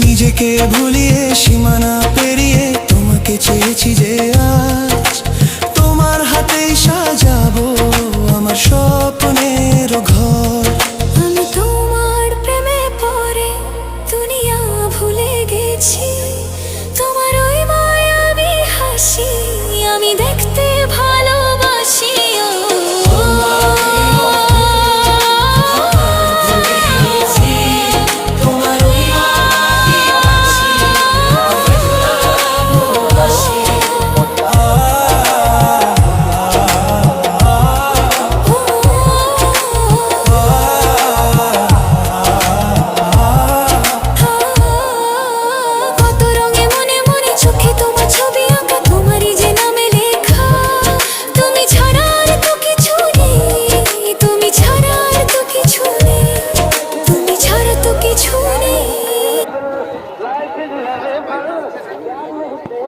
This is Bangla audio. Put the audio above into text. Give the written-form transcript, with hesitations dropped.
নিজেকে ভুলিয়ে সীমানা পেরিয়ে তোমাকে চেয়েছি যে আজ তোমার হাতেই সাজাবো আমার স্বপ্নের ঘর। আমি তোমার প্রেমে পড়ে দুনিয়া ভুলে গেছি।